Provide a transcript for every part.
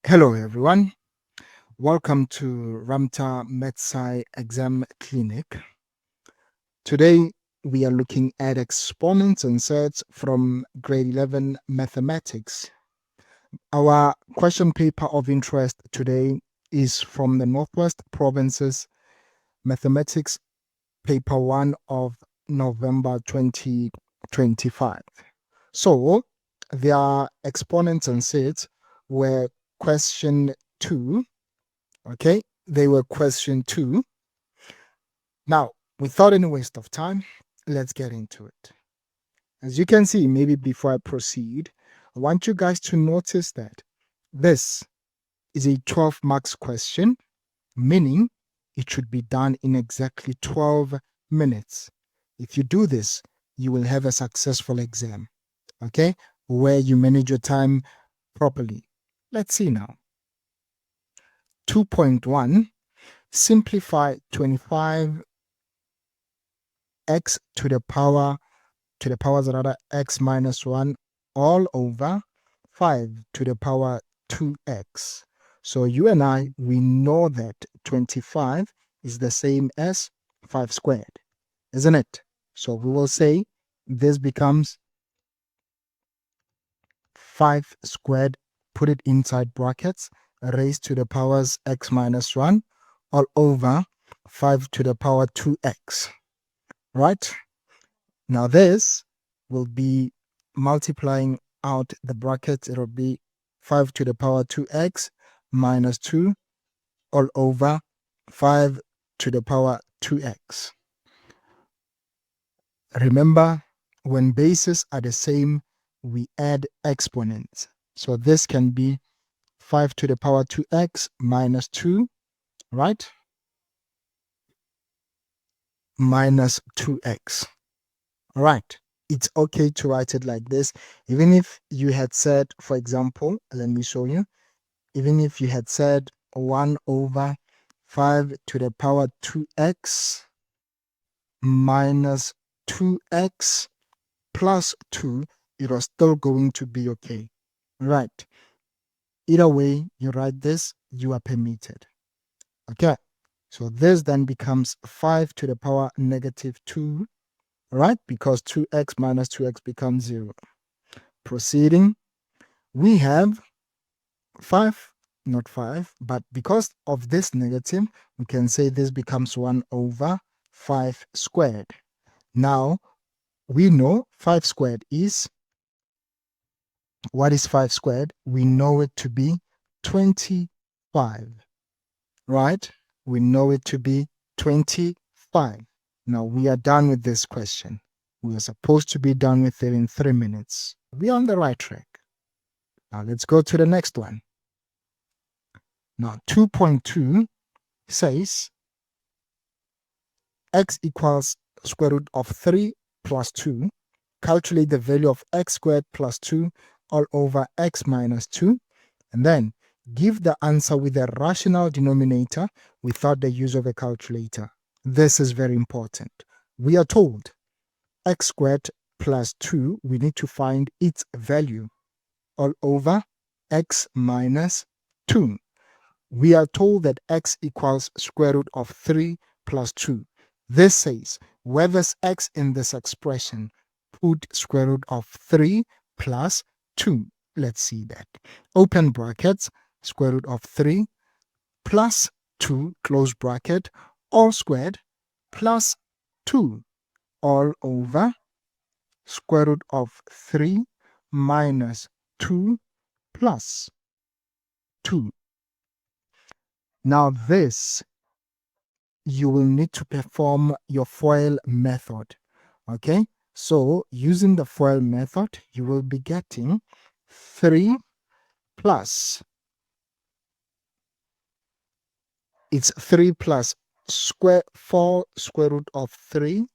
Hello, everyone. Welcome to Ramta MathSci Exam Clinic. Today, we are looking at exponents and surds from grade 11 mathematics. Our question paper of interest today is from the Northwest Provinces Mathematics Paper 1 of November 2025. So, their exponents and surds were question 2. Okay, they were question 2. Now, without any waste of time, let's get into it. As you can see, maybe before I proceed, I want you guys to notice that this is a 12 marks question, meaning it should be done in exactly 12 minutes. If you do this, you will have a successful exam, okay, where you manage your time properly. Let's see now. 2.1, simplify 25 x to the powers x minus 1 all over 5 to the power 2x. So you and I, we know that 25 is the same as 5 squared, isn't it? So we will say this becomes 5 squared, put it inside brackets, raised to the powers x minus 1 all over 5 to the power 2x, right? Now this will be multiplying out the brackets. It will be 5 to the power 2x minus 2 all over 5 to the power 2x. Remember, when bases are the same, we add exponents. So this can be 5 to the power 2x minus 2, right? Minus 2x. All right. It's okay to write it like this. Even if you had said, for example, let me show you. Even if you had said 1 over 5 to the power 2x minus 2x plus 2, it was still going to be okay. Right. Either way you write this, you are permitted. Okay. So this then becomes 5 to the power negative 2, right? Because 2x minus 2x becomes 0. Proceeding, we have 5, not 5, but because of this negative, we can say this becomes 1 over 5 squared. Now, we know 5 squared is, what is 5 squared? We know it to be 25, right? We know it to be 25. Now, we are done with this question. We are supposed to be done with it in 3 minutes. We are on the right track. Now, let's go to the next one. Now, 2.2 says x equals square root of 3 plus 2. Calculate the value of x squared plus 2 all over x minus 2. And then give the answer with a rational denominator without the use of a calculator. This is very important. We are told x squared plus 2, we need to find its value all over x minus 2. We are told that x equals square root of 3 plus 2. This says, where there's x in this expression, put square root of 3 plus 2. Let's see that. Open brackets, square root of 3 plus 2, close bracket, all squared, plus 2, all over square root of 3 minus 2 plus 2. Now this, you will need to perform your FOIL method. Okay, so using the FOIL method, you will be getting 3 plus, it's 3 plus 4 square root of 3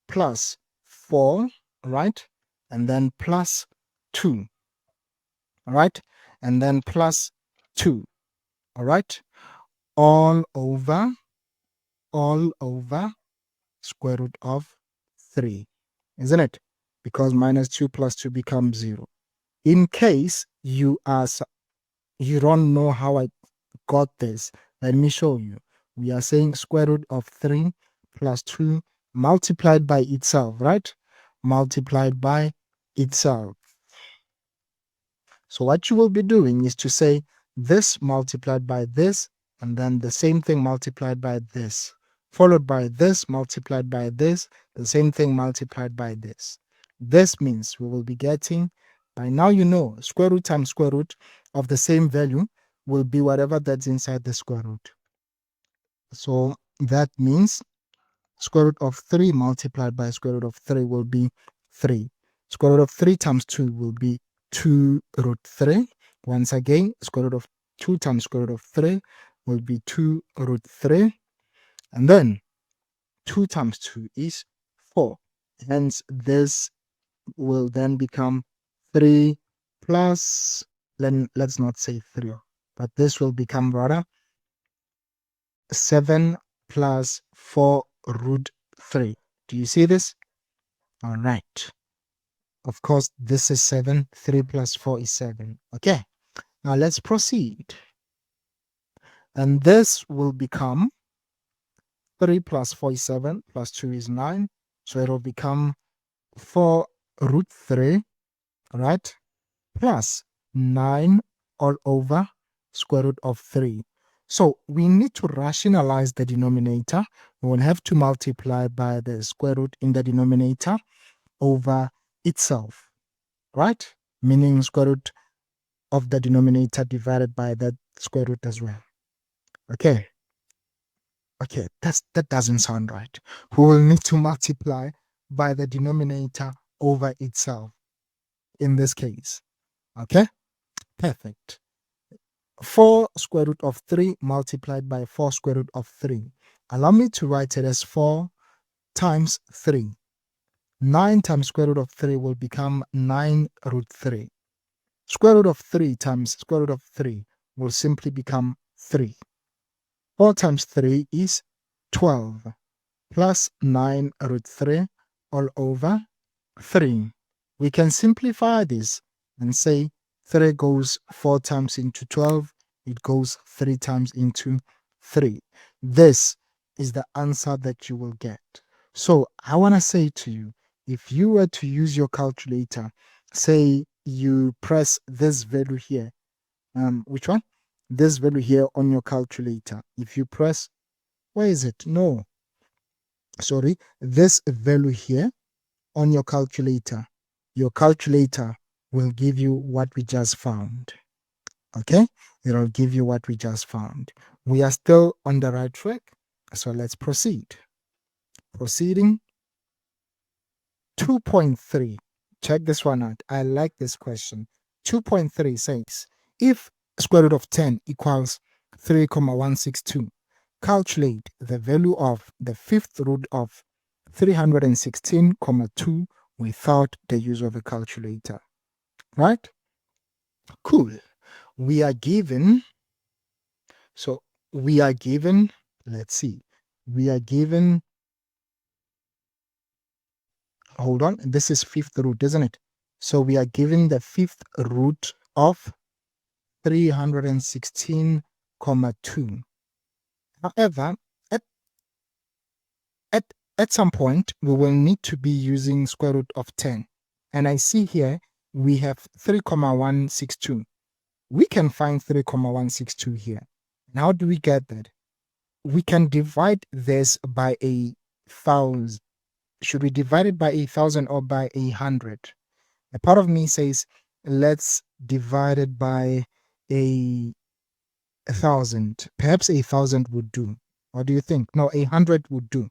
plus 4, right? And then plus 2, all right? And then plus 2, all right? All over square root of 3, isn't it? Because minus 2 plus 2 becomes 0. In case you are you don't know how I got this, let me show you. We are saying square root of 3 plus 2 multiplied by itself, right? Multiplied by itself. So what you will be doing is to say this multiplied by this, and then the same thing multiplied by this, followed by this multiplied by this, the same thing multiplied by this. This means we will be getting, by now you know, square root times square root of the same value will be whatever that's inside the square root. So that means square root of 3 multiplied by square root of 3 will be 3. Square root of 3 times 2 will be 2 root 3. Once again, square root of 2 times square root of 3 will be 2 root 3. And then 2 times 2 is 4. Hence, this will then become 3 plus, let's not say 3, but this will become rather 7 plus 4 root 3. Do you see this? All right. Of course, this is 7. 3 plus 4 is 7. Okay. Now let's proceed. And this will become 3 plus 4 is 7, plus 2 is 9. So it will become 4 root 3, right? Plus 9 all over square root of 3. So we need to rationalize the denominator. We will have to multiply by the square root in the denominator over itself, right? Meaning square root of the denominator divided by that square root as well. Okay. Okay, that doesn't sound right. We will need to multiply by the denominator over itself in this case. Okay, perfect. 4 square root of 3 multiplied by 4 square root of 3. Allow me to write it as 4 times 3. 9 times square root of 3 will become 9 root 3. Square root of 3 times square root of 3 will simply become 3. 4 times 3 is 12 plus 9 root 3 all over 3. We can simplify this and say 3 goes 4 times into 12. It goes 3 times into 3. This is the answer that you will get. So I want to say to you, if you were to use your calculator, say you press this value here, which one? This value here on your calculator. If you press, where is it? No, sorry, this value here on your calculator will give you what we just found. Okay, it'll give you what we just found. We are still on the right track, so let's proceed. Proceeding 2.3. Check this one out. I like this question. 2.3 says, if square root of 10 equals 3,162, calculate the value of the fifth root of 316,2 without the use of a calculator. Right? Cool. We are given, let's see, we are given, hold on, this is fifth root, isn't it? So we are given the fifth root of 316,2. However, at some point, we will need to be using square root of 10. And I see here, we have 3,162. We can find 3,162 here. And how do we get that? We can divide this by 1,000. Should we divide it by 1,000 or by 100? A part of me says, let's divide it by 1,000. Perhaps 1,000 would do. What do you think? No, 100 would do.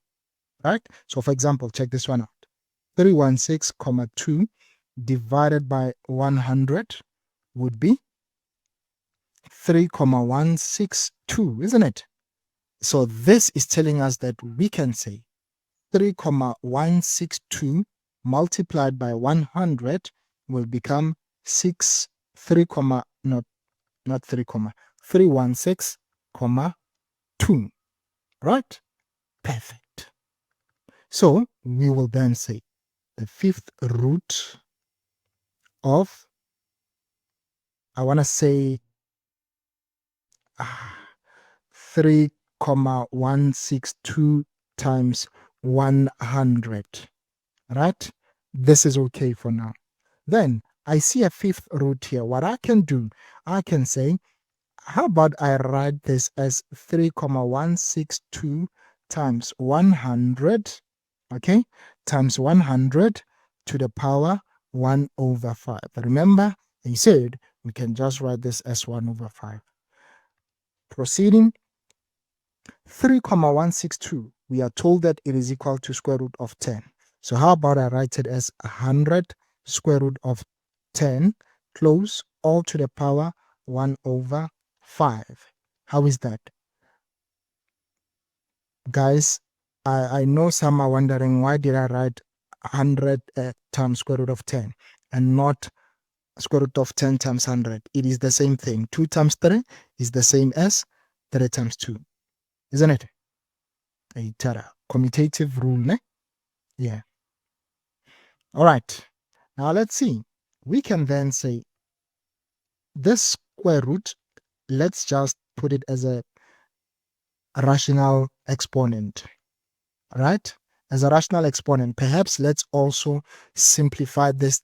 Right? So for example, check this one out. 316,2 divided by 100 would be 3,162, isn't it? So this is telling us that we can say 3,162 multiplied by 100 will become 316,2. Right? Perfect. So we will then say the fifth root of, I want to say 3,162 times 100. Right? This is okay for now. Then I see a fifth root here. What I can do, I can say, how about I write this as 3,162 times 100, okay, times 100 to the power 1 over 5. Remember, I said we can just write this as 1 over 5. Proceeding, 3,162, we are told that it is equal to square root of 10. So how about I write it as 100 square root of 10, close, all to the power 1 over 5. How is that? Guys, I know some are wondering, why did I write 100 times square root of 10 and not square root of 10 times 100? It is the same thing. 2 times 3 is the same as 3 times 2. Isn't it? A commutative rule, ne? Yeah. All right. Now let's see. We can then say this square root, let's just put it as a rational exponent, right? As a rational exponent. Perhaps let's also simplify this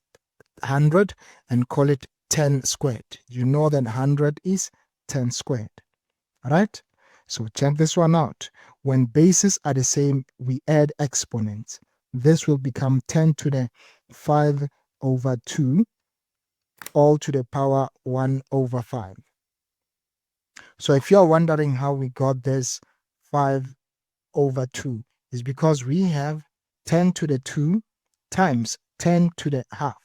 100 and call it 10 squared. You know that 100 is 10 squared, right? So check this one out. When bases are the same, we add exponents. This will become 10 to the 5 over 2, all to the power 1 over 5. So if you're wondering how we got this 5 over 2, is because we have 10 to the 2 times 10 to the half.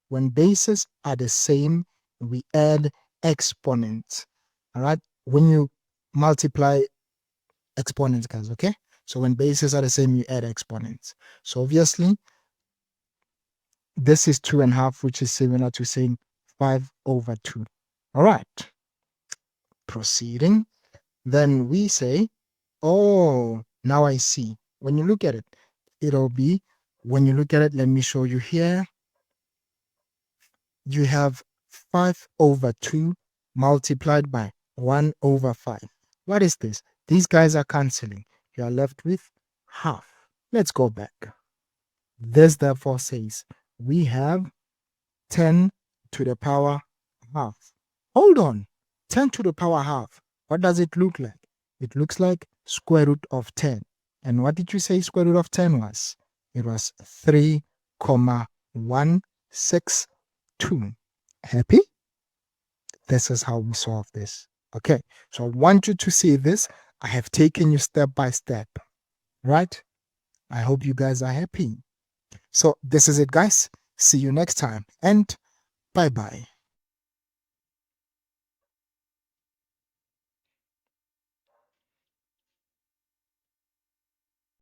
When bases are the same, we add exponents. All right? When you multiply exponents, guys, okay? So when bases are the same, you add exponents. So obviously, this is 2.5, which is similar to saying 5 over 2. All right. Proceeding. Then we say, oh, now I see. When you look at it, it'll be, when you look at it, let me show you here. You have 5 over 2 multiplied by 1 over 5. What is this? These guys are cancelling. You are left with half. Let's go back. This therefore says we have 10 to the power half. Hold on. 10 to the power half. What does it look like? It looks like square root of 10. And what did you say square root of 10 was? It was 3,162. Happy? This is how we solve this. Okay, so I want you to see this. I have taken you step by step, right? I hope you guys are happy. So this is it, guys. See you next time, and bye-bye.